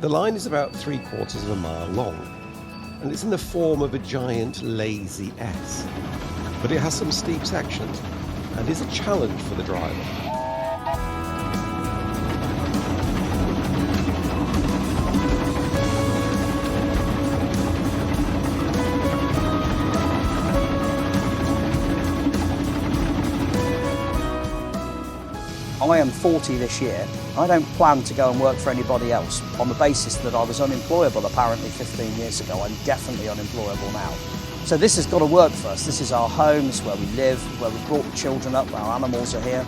The line is about 3/4 of a mile long, and it's in the form of a giant lazy S. But it has some steep sections and is a challenge for the driver. I am 40 this year. I don't plan to go and work for anybody else on the basis that I was unemployable apparently 15 years ago. I'm definitely unemployable now. So this has got to work for us. This is our home, it's where we live, where we brought the children up, our animals are here.